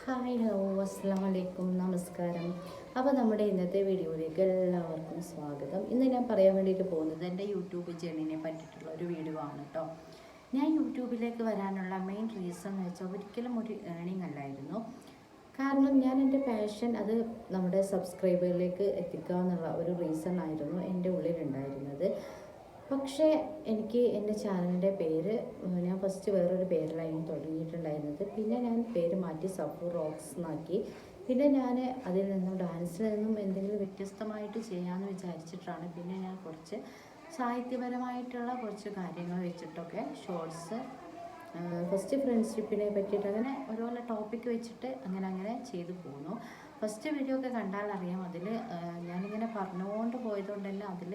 Hi hello അസ്സാം വലൈക്കും നമസ്കാരം. അപ്പോൾ നമ്മുടെ ഇന്നത്തെ വീഡിയോയിലേക്ക് എല്ലാവർക്കും സ്വാഗതം. ഇന്ന് ഞാൻ പറയാൻ വേണ്ടിയിട്ട് പോകുന്നത് എൻ്റെ യൂട്യൂബ് ജേർണിനെ പറ്റിയിട്ടുള്ള ഒരു വീഡിയോ ആണ് കേട്ടോ. ഞാൻ യൂട്യൂബിലേക്ക് വരാനുള്ള മെയിൻ റീസൺ എന്ന് വെച്ചാൽ ഒരിക്കലും ഒരു ഏണിംഗ് അല്ലായിരുന്നു. കാരണം ഞാൻ എൻ്റെ പാഷൻ അത് നമ്മുടെ സബ്സ്ക്രൈബറിലേക്ക് എത്തിക്കുക എന്നുള്ള ഒരു റീസൺ ആയിരുന്നു എൻ്റെ ഉള്ളിലുണ്ടായിരുന്നത്. പക്ഷേ എനിക്ക് എൻ്റെ ചാനലിൻ്റെ പേര് ഞാൻ ഫസ്റ്റ് വേറൊരു പേരിലായിരുന്നു തുടങ്ങിയിട്ടുണ്ടായിരുന്നത്. പിന്നെ ഞാൻ പേര് മാറ്റി സഫു റോക്സ് എന്നാക്കി. പിന്നെ ഞാൻ അതിൽ നിന്നും ഡാൻസിൽ നിന്നും എന്തെങ്കിലും വ്യത്യസ്തമായിട്ട് ചെയ്യാമെന്ന് വിചാരിച്ചിട്ടാണ് പിന്നെ ഞാൻ കുറച്ച് സാഹിത്യപരമായിട്ടുള്ള കുറച്ച് കാര്യങ്ങൾ വെച്ചിട്ടൊക്കെ ഷോർട്സ് ഫസ്റ്റ് ഫ്രണ്ട്ഷിപ്പിനെ പറ്റിയിട്ട് അങ്ങനെ ഓരോരോ ടോപ്പിക്ക് വെച്ചിട്ട് അങ്ങനെ ചെയ്തു പോകുന്നു. ഫസ്റ്റ് വീഡിയോ ഒക്കെ കണ്ടാൽ അറിയാം, അതിൽ ഞാനിങ്ങനെ പറഞ്ഞുകൊണ്ട് പോയതുകൊണ്ട് തന്നെ അതിൽ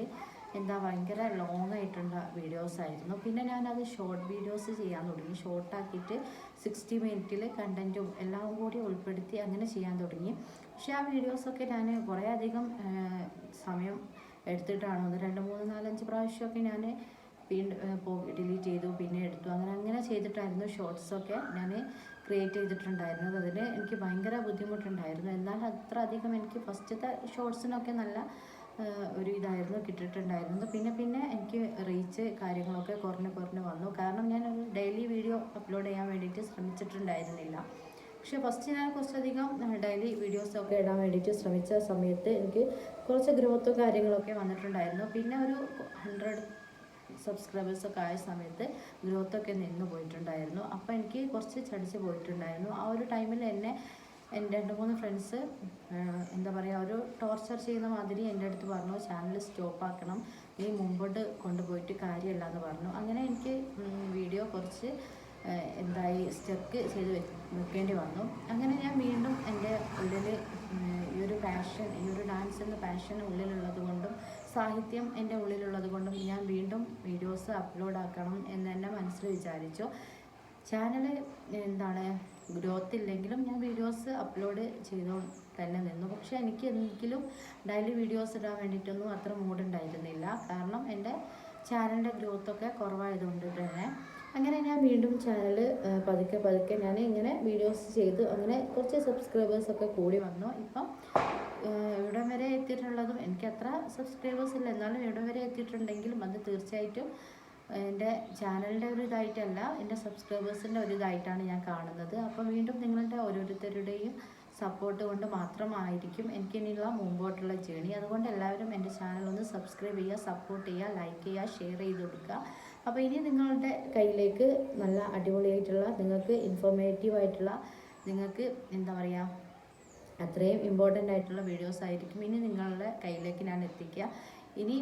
ഭയങ്കര ലോങ് ആയിട്ടുള്ള വീഡിയോസ് ആയിരുന്നു. പിന്നെ ഞാനത് ഷോർട്ട് വീഡിയോസ് ചെയ്യാൻ തുടങ്ങി. ഷോർട്ടാക്കിയിട്ട് 60 മിനിറ്റിൽ കണ്ടൻറ്റും എല്ലാം കൂടി ഉൾപ്പെടുത്തി അങ്ങനെ ചെയ്യാൻ തുടങ്ങി. പക്ഷേ ആ വീഡിയോസൊക്കെ ഞാൻ കുറേ അധികം സമയം എടുത്തിട്ടാണ് 1 2 3 4 5 പ്രാവശ്യമൊക്കെ ഞാൻ ഡിലീറ്റ് ചെയ്തു, പിന്നെ എടുത്തു, അങ്ങനെ ചെയ്തിട്ടായിരുന്നു ഷോർട്സൊക്കെ ഞാൻ ക്രിയേറ്റ് ചെയ്തിട്ടുണ്ടായിരുന്നത്. അതിൽ എനിക്ക് ഭയങ്കര ബുദ്ധിമുട്ടുണ്ടായിരുന്നു. എന്നാൽ അത്ര അധികം എനിക്ക് ഫസ്റ്റത്തെ ഷോർട്സിനൊക്കെ നല്ല ഒരു ഇതായിരുന്നു കിട്ടിയിട്ടുണ്ടായിരുന്നത്. പിന്നെ എനിക്ക് റീച്ച് കാര്യങ്ങളൊക്കെ കുറഞ്ഞ് വന്നു. കാരണം ഞാൻ ഒരു ഡെയിലി വീഡിയോ അപ്ലോഡ് ചെയ്യാൻ വേണ്ടിയിട്ട് ശ്രമിച്ചിട്ടുണ്ടായിരുന്നില്ല. പക്ഷേ ഫസ്റ്റ് ഞാൻ കുറച്ചധികം ഡെയിലി വീഡിയോസൊക്കെ ഇടാൻ വേണ്ടിയിട്ട് ശ്രമിച്ച സമയത്ത് എനിക്ക് കുറച്ച് ഗ്രോത്തും കാര്യങ്ങളൊക്കെ വന്നിട്ടുണ്ടായിരുന്നു. പിന്നെ ഒരു 100 സബ്സ്ക്രൈബേഴ്സൊക്കെ ആയ സമയത്ത് ഗ്രോത്തൊക്കെ നിന്ന് പോയിട്ടുണ്ടായിരുന്നു. അപ്പോൾ എനിക്ക് കുറച്ച് ചടിച്ച് പോയിട്ടുണ്ടായിരുന്നു. ആ ഒരു ടൈമിൽ എൻ്റെ 2-3 ഫ്രണ്ട്സ് ഒരു ടോർച്ചർ ചെയ്യുന്ന മാതിരി എൻ്റെ അടുത്ത് പറഞ്ഞു, ചാനൽ സ്റ്റോപ്പാക്കണം, നീ മുമ്പോട്ട് കൊണ്ടുപോയിട്ട് കാര്യമല്ല എന്ന് പറഞ്ഞു. അങ്ങനെ എനിക്ക് വീഡിയോ കുറച്ച് സ്റ്റക്ക് ചെയ്ത് വെക്കേണ്ടി വന്നു. അങ്ങനെ ഞാൻ വീണ്ടും എൻ്റെ ഉള്ളിൽ ഈ ഒരു ഡാൻസ് എന്ന പാഷൻ ഉള്ളിലുള്ളത് കൊണ്ടും സാഹിത്യം എൻ്റെ ഉള്ളിലുള്ളത് കൊണ്ടും ഞാൻ വീണ്ടും വീഡിയോസ് അപ്ലോഡ് ആക്കണം എന്ന് തന്നെ മനസ്സിൽ വിചാരിച്ചു. ചാനൽ ഗ്രോത്ത് ഇല്ലെങ്കിലും ഞാൻ വീഡിയോസ് അപ്ലോഡ് ചെയ്തു തന്നെ നിന്നു. പക്ഷേ എനിക്ക് എന്തെങ്കിലും ഡെയിലി വീഡിയോസ് ഇടാൻ വേണ്ടിയിട്ടൊന്നും അത്ര മൂഡുണ്ടായിരുന്നില്ല. കാരണം എൻ്റെ ചാനലിൻ്റെ ഗ്രോത്തൊക്കെ കുറവായതുകൊണ്ട് തന്നെ അങ്ങനെ ഞാൻ വീണ്ടും ചാനൽ പതുക്കെ ഞാൻ ഇങ്ങനെ വീഡിയോസ് ചെയ്തു. അങ്ങനെ കുറച്ച് സബ്സ്ക്രൈബേഴ്സൊക്കെ കൂടി വന്നു. ഇപ്പം ഇവിടെ വരെ എത്തിയിട്ടുള്ളതും എനിക്ക് അത്ര സബ്സ്ക്രൈബേഴ്സ് ഇല്ല, എന്നാലും ഇവിടെ വരെ എത്തിയിട്ടുണ്ടെങ്കിലും അത് തീർച്ചയായിട്ടും എൻ്റെ ചാനലിൻ്റെ ഒരു ഇതായിട്ടല്ല, എൻ്റെ സബ്സ്ക്രൈബേഴ്സിൻ്റെ ഒരു ഇതായിട്ടാണ് ഞാൻ കാണുന്നത്. അപ്പോൾ വീണ്ടും നിങ്ങളുടെ ഓരോരുത്തരുടെയും സപ്പോർട്ട് കൊണ്ട് മാത്രമായിരിക്കും എനിക്കിനിയുള്ള മുമ്പോട്ടുള്ള ജേണി. അതുകൊണ്ട് എല്ലാവരും എൻ്റെ ചാനൽ ഒന്ന് സബ്സ്ക്രൈബ് ചെയ്യുക, സപ്പോർട്ട് ചെയ്യുക, ലൈക്ക് ചെയ്യുക, ഷെയർ ചെയ്ത് കൊടുക്കുക. അപ്പോൾ ഇനി നിങ്ങളുടെ കയ്യിലേക്ക് നല്ല അടിപൊളിയായിട്ടുള്ള, നിങ്ങൾക്ക് ഇൻഫോർമേറ്റീവ് ആയിട്ടുള്ള, നിങ്ങൾക്ക് അത്രയും ഇമ്പോർട്ടൻ്റ് ആയിട്ടുള്ള വീഡിയോസ് ആയിരിക്കും ഇനി നിങ്ങളുടെ കയ്യിലേക്ക് ഞാൻ എത്തിക്കുക. ഇനി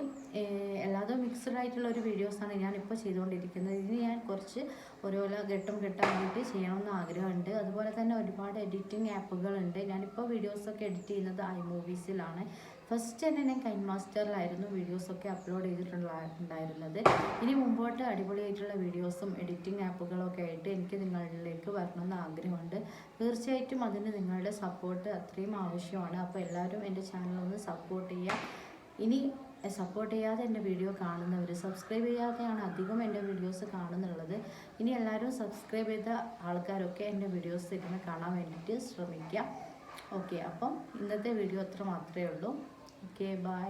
എല്ലാതും മിക്സ്ഡ് ആയിട്ടുള്ള ഒരു വീഡിയോസാണ് ഞാനിപ്പോൾ ചെയ്തുകൊണ്ടിരിക്കുന്നത്. ഇനി ഞാൻ കുറച്ച് ഓരോരോ ഘട്ടമായിട്ട് ചെയ്യണമെന്ന് ആഗ്രഹമുണ്ട്. അതുപോലെ തന്നെ ഒരുപാട് എഡിറ്റിംഗ് ആപ്പുകളുണ്ട്. ഞാനിപ്പോൾ വീഡിയോസൊക്കെ എഡിറ്റ് ചെയ്യുന്നത് iMoviesലാണ്. ഫസ്റ്റ് തന്നെ ഞാൻ കൈൻമാസ്റ്ററിലായിരുന്നു വീഡിയോസൊക്കെ അപ്ലോഡ് ചെയ്തിട്ടുണ്ടായിരുന്നത്. ഇനി മുമ്പോട്ട് അടിപൊളിയായിട്ടുള്ള വീഡിയോസും എഡിറ്റിംഗ് ആപ്പുകളൊക്കെ ആയിട്ട് എനിക്ക് നിങ്ങളിലേക്ക് വരണമെന്ന് ആഗ്രഹമുണ്ട്. തീർച്ചയായിട്ടും അതിന് നിങ്ങളുടെ സപ്പോർട്ട് അത്രയും ആവശ്യമാണ്. അപ്പോൾ എല്ലാവരും എൻ്റെ ചാനലൊന്ന് സപ്പോർട്ട് ചെയ്യുക. ഇനി സപ്പോർട്ട് ചെയ്യാതെ എൻ്റെ വീഡിയോ കാണുന്നവർ, സബ്സ്ക്രൈബ് ചെയ്യാതെയാണ് അധികം എൻ്റെ വീഡിയോസ് കാണുന്നുള്ളത്. ഇനി എല്ലാവരും സബ്സ്ക്രൈബ് ചെയ്ത ആൾക്കാരൊക്കെ എൻ്റെ വീഡിയോസ് ഇരുന്ന് കാണാൻ വേണ്ടിയിട്ട് ശ്രമിക്കുക. ഓക്കെ, അപ്പം ഇന്നത്തെ വീഡിയോ അത്ര മാത്രമേ ഉള്ളൂ. Okay, by.